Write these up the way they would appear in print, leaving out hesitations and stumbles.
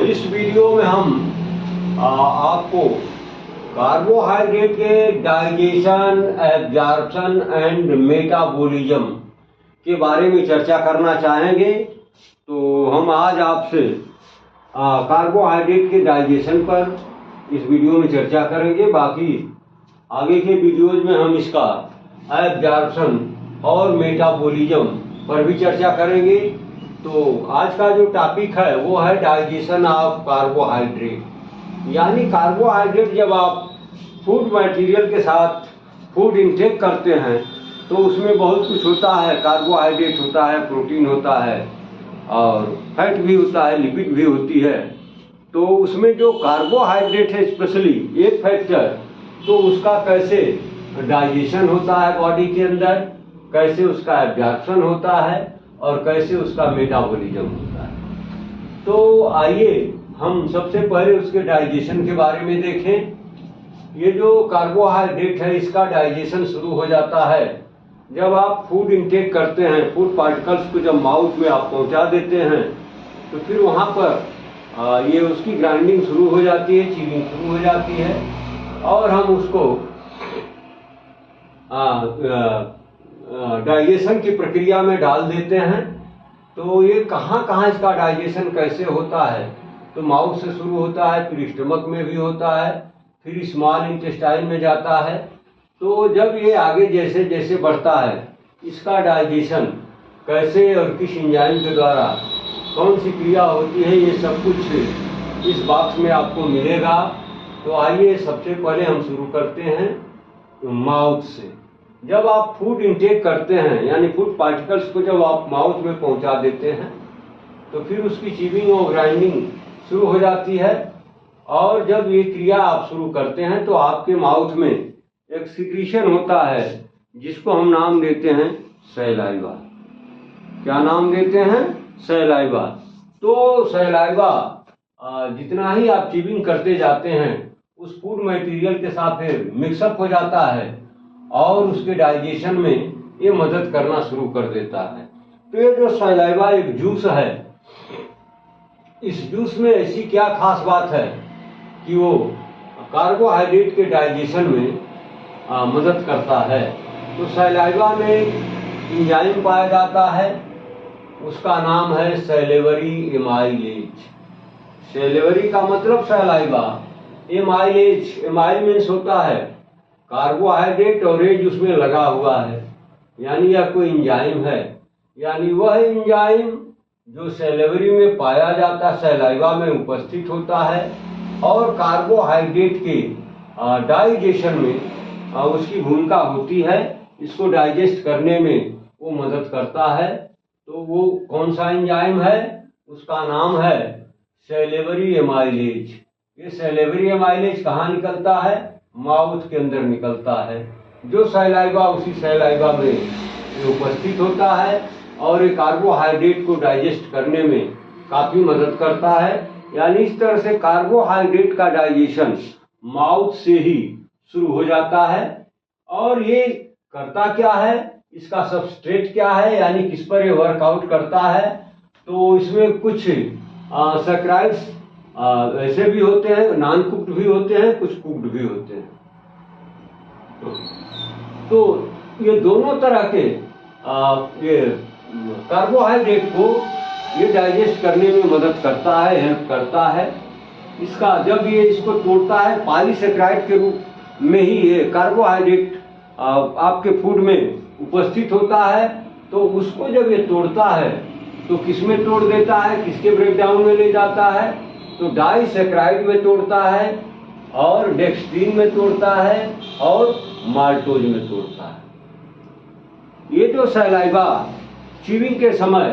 इस वीडियो में हम आपको कार्बोहाइड्रेट के डाइजेशन, एब्जॉर्प्शन एंड मेटाबॉलिज्म के बारे में चर्चा करना चाहेंगे। तो हम आज आपसे कार्बोहाइड्रेट के डाइजेशन पर इस वीडियो में चर्चा करेंगे। बाकी आगे के वीडियोज में हम इसका एब्जॉर्प्शन और मेटाबॉलिज्म पर भी चर्चा करेंगे। तो आज का जो टॉपिक है वो है डाइजेशन ऑफ कार्बोहाइड्रेट। यानी कार्बोहाइड्रेट जब आप फूड मटेरियल के साथ फूड इंटेक करते हैं तो उसमें बहुत कुछ होता है। कार्बोहाइड्रेट होता है, प्रोटीन होता है और फैट भी होता है, लिपिड भी होती है। तो उसमें जो कार्बोहाइड्रेट है स्पेशली एक फैक्टर, तो उसका कैसे डाइजेशन होता है बॉडी के अंदर, कैसे उसका एब्जॉर्प्शन होता है और कैसे उसका मेटाबॉलिज्म होता है। तो आइए हम सबसे पहले उसके डाइजेशन के बारे में देखें। ये जो कार्बोहाइड्रेट है इसका डाइजेशन शुरू हो जाता है जब आप फूड इंटेक करते हैं। फूड पार्टिकल्स को जब माउथ में आप पहुंचा देते हैं तो फिर वहाँ पर ये उसकी ग्राइंडिंग शुरू हो जाती है, चीविंग शुरू हो जाती है और हम उसको डाइजेशन की प्रक्रिया में डाल देते हैं। तो ये कहाँ कहाँ इसका डाइजेशन कैसे होता है, तो माउथ से शुरू होता है, फिर स्टमक में भी होता है, फिर स्मॉल इंटेस्टाइन में जाता है। तो जब ये आगे जैसे जैसे बढ़ता है इसका डाइजेशन कैसे और किस एंजाइम के द्वारा कौन सी क्रिया होती है, ये सब कुछ इस बॉक्स में आपको मिलेगा। तो आइए सबसे पहले हम शुरू करते हैं माउथ से। जब आप फूड इंटेक करते हैं यानी फूड पार्टिकल्स को जब आप माउथ में पहुंचा देते हैं तो फिर उसकी चीविंग और ग्राइंडिंग शुरू हो जाती है। और जब ये क्रिया आप शुरू करते हैं तो आपके माउथ में एक सिक्रीशन होता है जिसको हम नाम देते हैं सैलाइवा। क्या नाम देते हैं? सैलाइवा। तो सैलाइवा जितना ही आप चीविंग करते जाते हैं उस फूड मटेरियल के साथ फिर मिक्सअप हो जाता है और उसके डाइजेशन में ये मदद करना शुरू कर देता है। तो ये जो सैलाइवा एक जूस है, इस जूस में ऐसी क्या खास बात है कि वो कार्बोहाइड्रेट के डाइजेशन में मदद करता है। तो सैलाइवा में एंजाइम पाया जाता है, उसका नाम है सैलेवरी एमाइलेज। सैलेवरी का मतलब सैलाइवा, एमाइलेज, एमाइल मीन्स होता है कार्बोहाइड्रेट और एज उसमें लगा हुआ है, यानी यह कोई एंजाइम है। यानी वह एंजाइम जो सैलेवरी में पाया जाता है, सैलाइवा में उपस्थित होता है और कार्बोहाइड्रेट के डाइजेशन में उसकी भूमिका होती है। इसको डाइजेस्ट करने में वो मदद करता है। तो वो कौन सा एंजाइम है? उसका नाम है सैलेवरी एमाइलेज। ये सैलेवरी एमाइलेज कहाँ निकलता है? माउथ के अंदर निकलता है। जो सैलाइवा उसी सैलाइवा में उपस्थित होता है और ये कार्बोहाइड्रेट को डाइजेस्ट करने में काफी मदद करता है। यानी इस तरह से कार्बोहाइड्रेट का डाइजेशन माउथ से ही शुरू हो जाता है। और ये करता क्या है, इसका सबस्ट्रेट क्या है, यानी किस पर ये वर्कआउट करता है। तो इसमें कुछ सैकराइड्स ऐसे भी होते हैं, नॉन कुक्ड भी होते हैं, कुछ कुक्ड भी होते हैं। तो ये दोनों तरह के ये कार्बोहाइड्रेट को ये डाइजेस्ट करने में मदद करता है, हेल्प करता है। इसका जब ये इसको तोड़ता है पॉलीसैकेराइड के रूप में ही ये कार्बोहाइड्रेट आपके फूड में उपस्थित होता है। तो उसको जब ये तोड़ता है तो किस में तोड़ देता है, किसके ब्रेकडाउन में ले जाता है? तो डाइसैकेराइड में तोड़ता है और डेक्स्ट्रीन में तोड़ता है और माल्टोज में तोड़ता है। ये जो सैलाइवा चीविंग के समय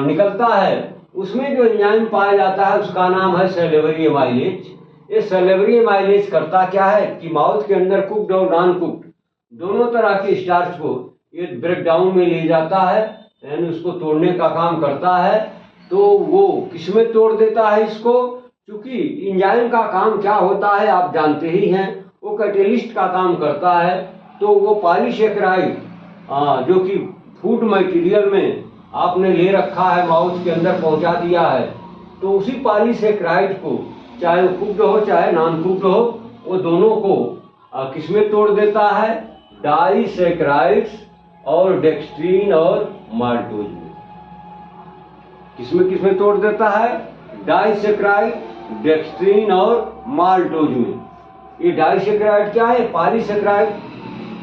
निकलता है उसमें जो एंजाइम पाया जाता है उसका नाम है सैलेवरी एमाइलेज। ये सैलेवरी एमाइलेज करता क्या है कि माउथ के अंदर कुक्ड और नॉन कुक्ड दोनों तरह के स्टार्च को ये ब्रेकडाउन में ले जाता है, यानी उसको तोड़ने का काम करता है। तो वो किसमें तोड़ देता है इसको? क्योंकि एंजाइम का काम क्या होता है आप जानते ही हैं, वो कैटेलिस्ट का काम करता है। तो वो पॉलीसैकेराइड जो कि फूड मटेरियल में आपने ले रखा है, माउथ के अंदर पहुंचा दिया है, तो उसी पॉलीसेकेराइड को, चाहे वो कुक्ड हो चाहे नॉन कुक्ड हो, वो दोनों को किसमें तोड़ देता है? डाइसेकेराइड्स और डेक्स्ट्रीन और माल्टोज में। किसमें तोड़ देता है? डाइसेकेराइड, डेक्स्ट्रीन और माल्टोज में। ये डाइसेकेराइड क्या है? पॉलीसेकेराइड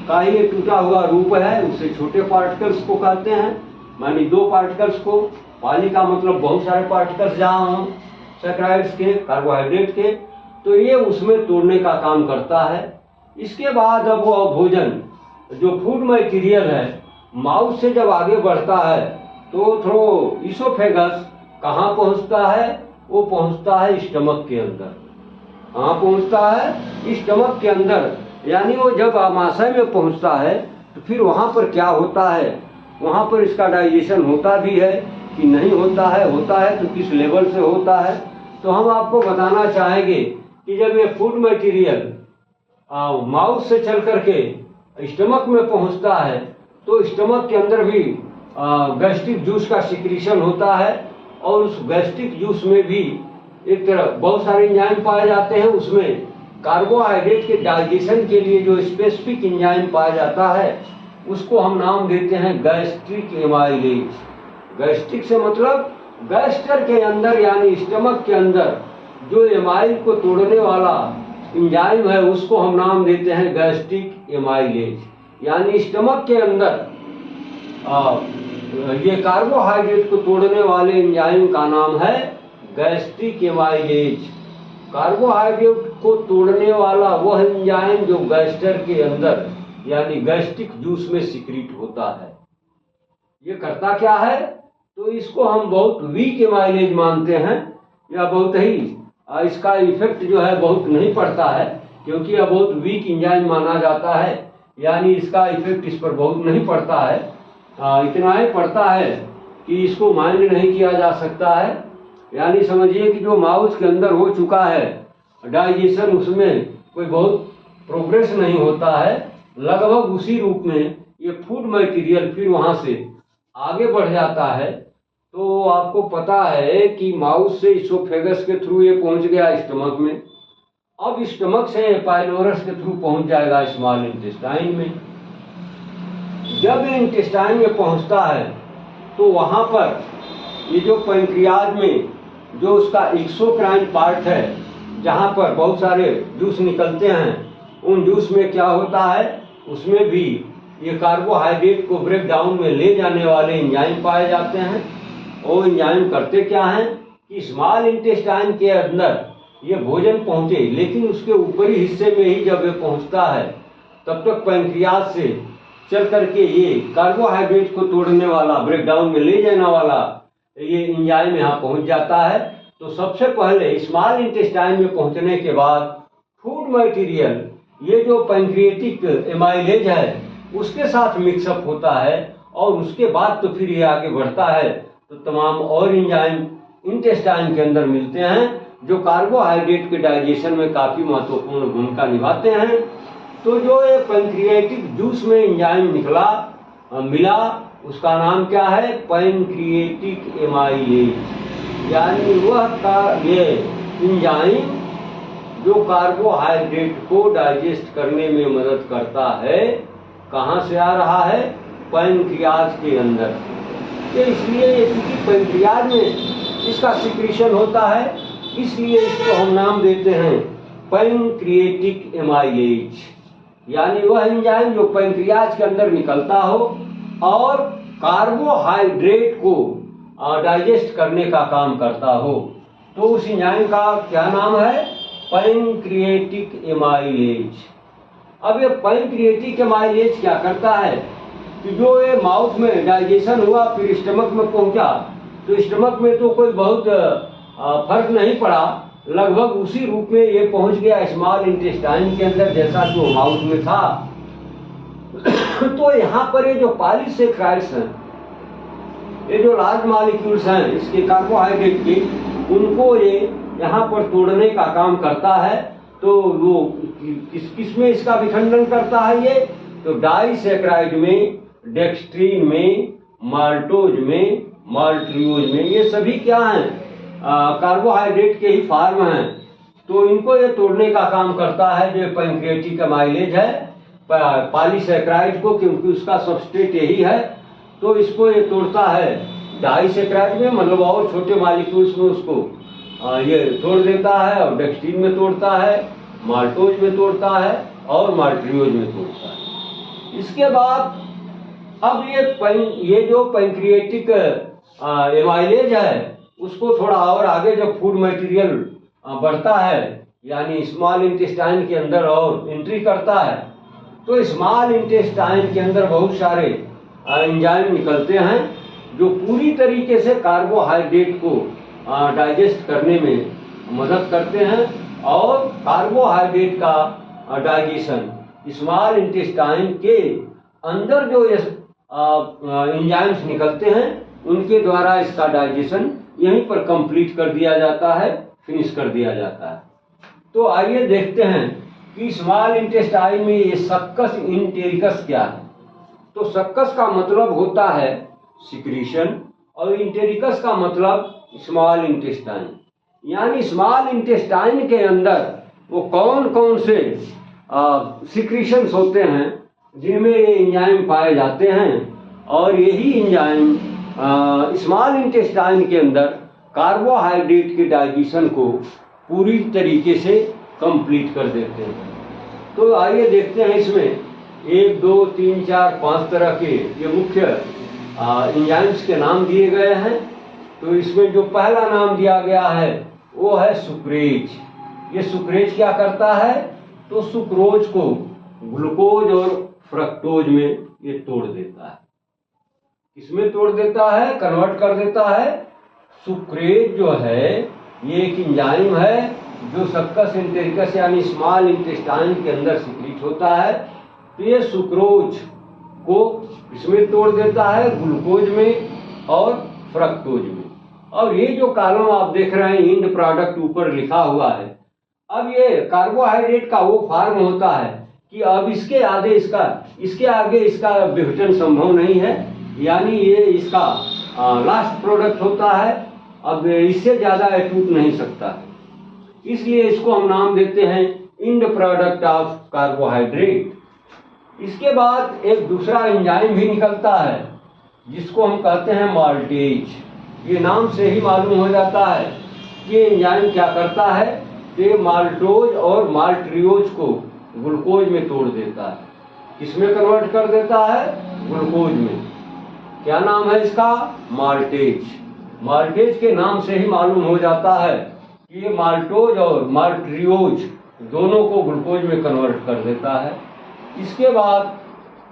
का ही एक टूटा हुआ रूप है। उससे छोटे पार्टिकल्स को कहते हैं, मानी 2 पार्टिकल्स को। पॉली का मतलब बहुत सारे पार्टिकल्स जहाँ हों सेकेराइड्स के, कार्बोहाइड्रेट के, तो ये उसमें तोड़ने का काम करता है। इसके बाद अब वो भोजन, जो फूड मटेरियल है, माउथ से जब आगे बढ़ता है तो थ्रो इसोफेगस कहाँ पहुँचता है? वो पहुँचता है स्टमक के अंदर। कहाँ पहुँचता है? स्टमक के अंदर। यानी वो जब आमाशय में पहुँचता है तो फिर वहाँ पर क्या होता है? वहाँ पर इसका डाइजेशन होता भी है कि नहीं होता है? होता है तो किस लेवल से होता है? तो हम आपको बताना चाहेंगे कि जब ये फूड मटेरियल माउथ से चल करके स्टमक में पहुँचता है तो स्टमक के अंदर भी गैस्ट्रिक जूस का सिक्रीशन होता है, और उस गैस्ट्रिक जूस में भी एक तरह बहुत सारे एंजाइम पाए जाते हैं। उसमें कार्बोहाइड्रेट के डाइजेशन के लिए जो स्पेसिफिक एंजाइम पाया जाता है उसको हम नाम देते हैं गैस्ट्रिक एमाइलेज। गैस्ट्रिक से मतलब गैस्टर के अंदर यानी स्टमक के अंदर जो एमाइल को तोड़ने वाला एंजाइम है उसको हम नाम देते हैं गैस्ट्रिक एमाइलेज। यानी स्टमक के अंदर ये कार्बोहाइड्रेट को तोड़ने वाले एंजाइम का नाम है गैस्ट्रिक एमाइलेज। कार्बोहाइड्रेट को तोड़ने वाला वह एंजाइम जो गैस्टर के अंदर यानी गैस्ट्रिक जूस में सिक्रीट होता है। ये करता क्या है? तो इसको हम बहुत वीक एमाइलेज मानते हैं, या बहुत ही इसका इफेक्ट जो है बहुत नहीं पड़ता है, क्योंकि यह बहुत वीक एंजाइम माना जाता है। यानी इसका इफेक्ट इस पर बहुत नहीं पड़ता है। इतना ही पड़ता है कि इसको माइंड नहीं किया जा सकता है। यानी समझिए कि जो माउथ के अंदर हो चुका है डाइजेशन, उसमें कोई बहुत प्रोग्रेस नहीं होता है। लगभग उसी रूप में ये फूड मटेरियल फिर वहाँ से आगे बढ़ जाता है। तो आपको पता है कि माउथ से इसोफेगस के थ्रू ये पहुँच गया स्टमक में। अब स्टमक से पाइलोरस के थ्रू पहुँच जाएगा स्मॉल इंटेस्टाइन में। जब ये इंटेस्टाइन में पहुँचता है तो वहाँ पर ये जो पैंक्रियाज में जो उसका एक्सोक्राइन पार्ट है, जहाँ पर बहुत सारे जूस निकलते हैं, उन जूस में क्या होता है? उसमें भी ये कार्बोहाइड्रेट को ब्रेक डाउन में ले जाने वाले एंजाइम पाए जाते हैं। वो एंजाइम करते क्या हैं कि स्मॉल इंटेस्टाइन के अंदर ये भोजन पहुँचे, लेकिन उसके ऊपरी हिस्से में ही जब ये पहुँचता है तब तक पैंक्रियाज से चल करके ये कार्बोहाइड्रेट को तोड़ने वाला, ब्रेक डाउन में ले जाने वाला ये एंजाइम यहाँ पहुँच जाता है। तो सबसे पहले स्मॉल इंटेस्टाइन में पहुँचने के बाद फूड मटेरियल ये जो पैंक्रिएटिक एमाइलेज है उसके साथ मिक्सअप होता है, और उसके बाद तो फिर ये आगे बढ़ता है तो तमाम और एंजाइम इंटेस्टाइन के अंदर मिलते हैं जो कार्बोहाइड्रेट के डाइजेशन में काफ़ी महत्वपूर्ण भूमिका निभाते हैं। तो जो ये पैंक्रिएटिक जूस में एंजाइम मिला उसका नाम क्या है? Pancreatic amylase. यानी वह ये एंजाइम जो कार्बोहाइड्रेट को डाइजेस्ट करने में मदद करता है, कहाँ से आ रहा है? पैंक्रियाज के अंदर। तो इसलिए क्योंकि पैंक्रियाज में इसका सिक्रीशन होता है, इसलिए इसको हम नाम देते हैं पैंक्रिएटिक एमाइलेज। यानी वह एंजाइम जो पैंक्रियाज के अंदर निकलता हो और कार्बोहाइड्रेट को डाइजेस्ट करने का काम करता हो, तो उस एंजाइम का क्या नाम है? Pancreatic amylase. अब ये पैंक्रिएटिक एमाइलेज क्या करता है कि जो ये माउथ में डाइजेशन हुआ फिर स्टमक में पहुंचा, तो स्टमक में तो कोई बहुत फर्क नहीं पड़ा, लगभग उसी रूप में ये पहुंच गया स्मॉल इंटेस्टाइन के अंदर जैसा कि वो माउथ में था। तो यहाँ पर ये जो पॉलीसेकेराइड्स हैं, ये जो लार्ज मॉलिक्यूल्स हैं इसके कार्बोहाइड्रेट के, उनको ये यहाँ पर तोड़ने का काम करता है। तो वो किस में इसका विखंडन करता है? ये तो डाइसेकेराइड में, डेक्स्ट्रीन में, माल्टोज में, माल्ट्रियोज में, ये सभी क्या हैं? कार्बोहाइड्रेट के ही फॉर्म हैं, तो इनको ये तोड़ने का काम करता है जो पैंक्रियाटिक एमाइलेज है पॉलीसैकेराइड को, क्योंकि उसका सबस्ट्रेट यही है, तो इसको ये तोड़ता है डाइसैकेराइड में, मतलब और छोटे मॉलिक्यूल्स में उसको ये तोड़ देता है, और डेक्सट्रीन में तोड़ता है, माल्टोज में तोड़ता है और माल्ट्रियोज में तोड़ता है। इसके बाद अब ये जो पैंक्रियाटिक एमाइलेज है उसको थोड़ा और आगे जब फूड मटेरियल बढ़ता है, यानी स्मॉल इंटेस्टाइन के अंदर और एंट्री करता है, तो स्मॉल इंटेस्टाइन के अंदर बहुत सारे एंजाइम निकलते हैं जो पूरी तरीके से कार्बोहाइड्रेट को डाइजेस्ट करने में मदद करते हैं, और कार्बोहाइड्रेट का डाइजेशन स्मॉल इंटेस्टाइन के अंदर जो एंजाइम्स निकलते हैं उनके द्वारा इसका डाइजेशन यहीं पर कंप्लीट कर दिया जाता है, फिनिश कर दिया जाता है। तो आइए देखते हैं कि स्मॉल इंटेस्टाइन में ये सक्कस इंटेरिकस क्या है। तो सक्कस का मतलब होता है सिक्रीशन और इंटेरिकस का मतलब स्मॉल इंटेस्टाइन, यानी स्मॉल इंटेस्टाइन के अंदर वो कौन कौन से सिक्रीशंस होते हैं जिनमें ये एंजाइम पाए जाते हैं, और यही एंजाइम स्मॉल इंटेस्टाइन के अंदर कार्बोहाइड्रेट के डाइजेशन को पूरी तरीके से कंप्लीट कर देते हैं। तो आइए देखते हैं इसमें 1, 2, 3, 4, 5 तरह के ये मुख्य एंजाइम्स के नाम दिए गए हैं। तो इसमें जो पहला नाम दिया गया है वो है सुक्रेज। ये सुक्रेज क्या करता है, तो सुक्रोज को ग्लूकोज और फ्रक्टोज में ये तोड़ देता है। किसमें तोड़ देता है, कन्वर्ट कर देता है। सुक्रेज जो है ये एक एंजाइम है जो सक्कस इंटेरिकस यानी स्मॉल इंटेस्टाइन के अंदर सिक्रीट होता है। तो ये सुक्रोज को इसमें तोड़ देता है, ग्लूकोज में और फ्रक्टोज में। और ये जो कॉलम आप देख रहे हैं इंड प्रोडक्ट ऊपर लिखा हुआ है, अब ये कार्बोहाइड्रेट का वो फॉर्म होता है कि अब इसके आगे इसका विघटन संभव नहीं है, यानी ये इसका लास्ट प्रोडक्ट होता है, अब इससे ज्यादा टूट नहीं सकता, इसलिए इसको हम नाम देते हैं इंड प्रोडक्ट ऑफ कार्बोहाइड्रेट। इसके बाद एक दूसरा एंजाइम भी निकलता है जिसको हम कहते हैं माल्टेज। ये नाम से ही मालूम हो जाता है कि एंजाइम क्या करता है, कि माल्टोज और माल्ट्रियोज को ग्लूकोज में तोड़ देता है। किसमें कन्वर्ट कर देता है, ग्लूकोज में। क्या नाम है इसका, माल्टेज। माल्टेज के नाम से ही मालूम हो जाता है कि ये माल्टोज और माल्ट्रियोज दोनों को ग्लूकोज में कन्वर्ट कर देता है। इसके बाद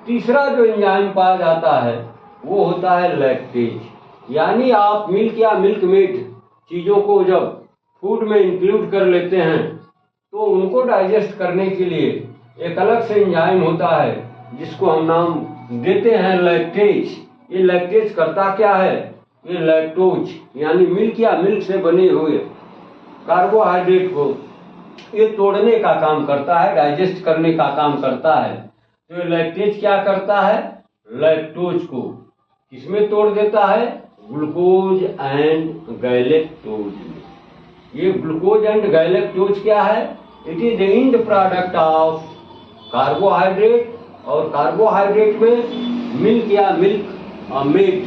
तीसरा जो एंजाइम पाया जाता है वो होता है लैक्टेज, यानी आप मिल्क या मिल्क मेड चीज़ों को जब फूड में इंक्लूड कर लेते हैं तो उनको डाइजेस्ट करने के लिए एक अलग से एंजाइम होता है जिसको हम नाम देते हैं लैक्टेज। ये लैक्टेज करता क्या है, ये लैक्टोज यानी मिल्क या मिल्क से बने हुए कार्बोहाइड्रेट को ये तोड़ने का काम करता है, डाइजेस्ट करने का काम करता है। तो ये लैक्टेज क्या करता है, लैक्टोज को किसमें तोड़ देता है, ग्लूकोज एंड गैलेक्टोज में। ये ग्लूकोज एंड गैलेक्टोज क्या है, it is the end product of carbohydrate, और कार्बोहाइड्रेट में मिल्क या मिल्क मेड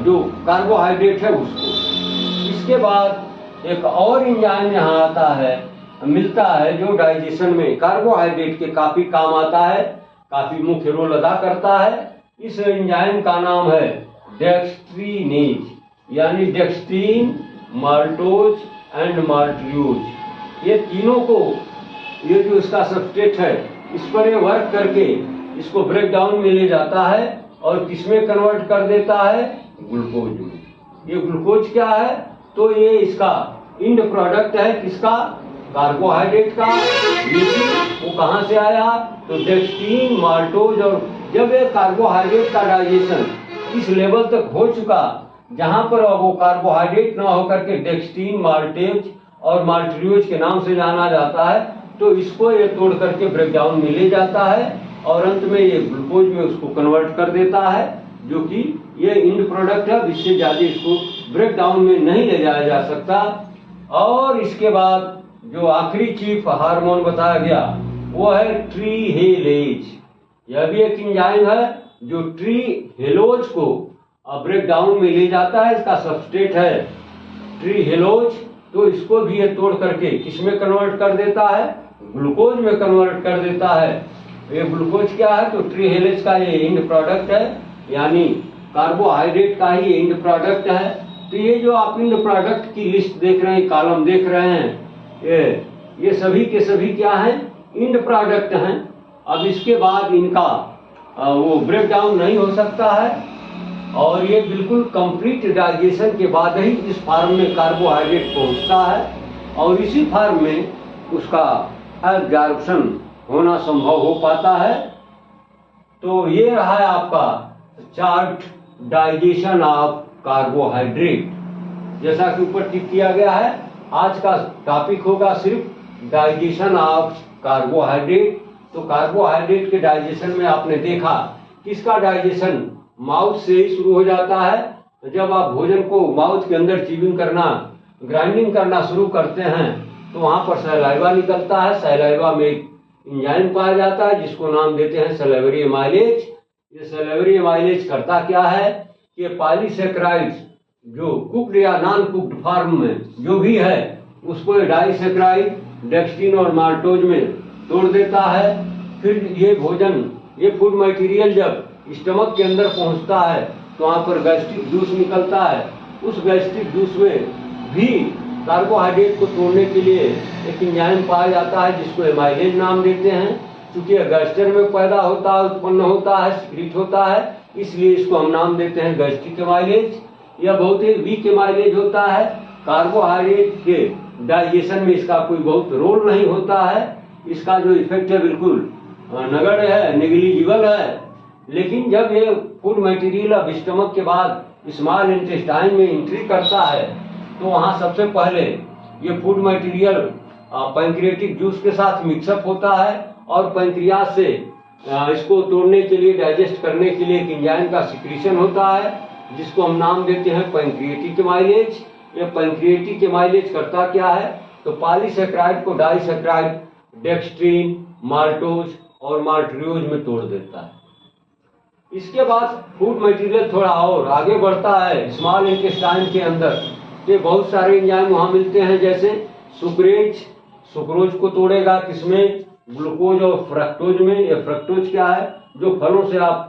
जो कार्बोहाइड्रेट है उसको। इसके बाद एक और एंजाइम यहाँ आता है, मिलता है, जो डाइजेशन में कार्बोहाइड्रेट के काफी काम आता है, काफी मुख्य रोल अदा करता है। इस एंजाइम का नाम है डेक्स्ट्रीनेज, यानी डेक्स्ट्रीन, माल्टोज एंड माल्ट्रियोज। ये तीनों को, ये जो इसका सबस्ट्रेट है इस पर ये वर्क करके इसको ब्रेक डाउन में ले जाता है और किसमें कन्वर्ट कर देता है, ग्लूकोज में। ये ग्लूकोज क्या है, तो ये इसका इंड प्रोडक्ट है किसका, कार्बोहाइड्रेट का। वो कहाँ से आया, तो डेक्स्ट्रीन, माल्टोज, और जब ये कार्बोहाइड्रेट का डाइजेशन इस लेवल तक हो चुका जहां पर वो कार्बोहाइड्रेट ना होकर के डेक्स्ट्रीन, माल्टेज और माल्ट्रियोज के नाम से जाना जाता है, तो इसको ये तोड़ करके ब्रेकडाउन में ले जाता है और अंत में ये ग्लूकोज में उसको कन्वर्ट कर देता है, जो कि ये इंड प्रोडक्ट है, इससे ज़्यादा इसको ब्रेक डाउन में नहीं ले जाया जा सकता। और इसके बाद जो आखिरी चीफ हार्मोन बताया गया वो है ट्री हेलेज। यह भी एक एंजाइम है जो ट्री हेलोज को ब्रेक डाउन में ले जाता है। इसका सबस्ट्रेट है ट्री हेलोज, तो इसको भी ये तोड़ करके किसमें कन्वर्ट कर देता है, ग्लूकोज में कन्वर्ट कर देता है। ये ग्लूकोज क्या है, तो ट्री हेलेज का ये एंड प्रोडक्ट है, यानी कार्बोहाइड्रेट का ही एंड प्रोडक्ट है। तो ये जो आप एंड प्रोडक्ट की लिस्ट देख रहे हैं, कॉलम देख रहे हैं, ये सभी के सभी क्या हैं, एंड प्रोडक्ट हैं। अब इसके बाद इनका वो ब्रेक डाउन नहीं हो सकता है और ये बिल्कुल कंप्लीट डाइजेशन के बाद ही इस फार्म में कार्बोहाइड्रेट पहुंचता है और इसी फार्म में उसका एब्जॉर्प्शन होना संभव हो पाता है। तो ये रहा है आपका चार्ट डाइजेशन ऑफ कार्बोहाइड्रेट। जैसा कि ऊपर टिक किया गया है, आज का टॉपिक होगा सिर्फ डाइजेशन ऑफ कार्बोहाइड्रेट। तो कार्बोहाइड्रेट के डाइजेशन में आपने देखा किसका डाइजेशन माउथ से ही शुरू हो जाता है। जब आप भोजन को माउथ के अंदर च्यूइंग करना, ग्राइंडिंग करना शुरू करते हैं तो वहां पर सलाइवा निकलता है। सलाइवा में एक एंजाइम पाया जाता है जिसको नाम देते हैं सलेवरी एमाइलेज। ये सलेवरी एमाइलेज करता क्या है कि पॉलीसेकेराइड्स जो कुक्ड या नॉन कुक्ड फॉर्म में जो भी है उसको डाइसेकेराइड, डेक्सट्रिन और माल्टोज में तोड़ देता है। फिर ये भोजन, ये फूड मटेरियल जब स्टमक के अंदर पहुंचता है तो वहां पर गैस्ट्रिक जूस निकलता है। उस गैस्ट्रिक जूस में भी कार्बोहाइड्रेट को तोड़ने के लिए एक एंजाइम पाया जाता है जिसको एमाइलेज नाम देते हैं। चूंकि गैस्टर में पैदा होता है, उत्पन्न होता है, सिक्रीट होता है, इसलिए इसको हम नाम देते हैं गैस्ट्रिक एमाइलेज। यह बहुत ही वीक एमाइलेज होता है। कार्बोहाइड्रेट के डाइजेशन में इसका कोई बहुत रोल नहीं होता है। इसका जो इफेक्ट है बिल्कुल नगण्य है, नेग्लिजिबल है। लेकिन जब ये फूड मटेरियल अब स्टमक के बाद स्मॉल इंटेस्टाइन में एंट्री करता है तो वहां सबसे पहले ये फूड मटेरियल पैंक्रियाटिक जूस के साथ मिक्सअप होता है और पैंक्रियाज से इसको तोड़ने के लिए, डाइजेस्ट करने के लिए एक एंजाइम का सिक्रीशन होता है जिसको हम नाम देते हैं पैंक्रियाटिक एमाइलेज। ये पैंक्रियाटिक एमाइलेज करता क्या है, तो पॉलीसेकेराइड को डाइसेकेराइड, डेक्सट्रिन, माल्टोज और माल्ट्रियोज में तोड़ देता है। इसके बाद फूड मटेरियल थोड़ा और आगे बढ़ता है स्मॉल इंटेस्टाइन के अंदर। ये बहुत सारे एंजाइम वहां मिलते हैं, जैसे सुक्रेज, सुक्रोज को तोड़ेगा किसमें, ग्लूकोज और फ्रक्टोज में। ये फ्रक्टोज क्या है, जो फलों से आप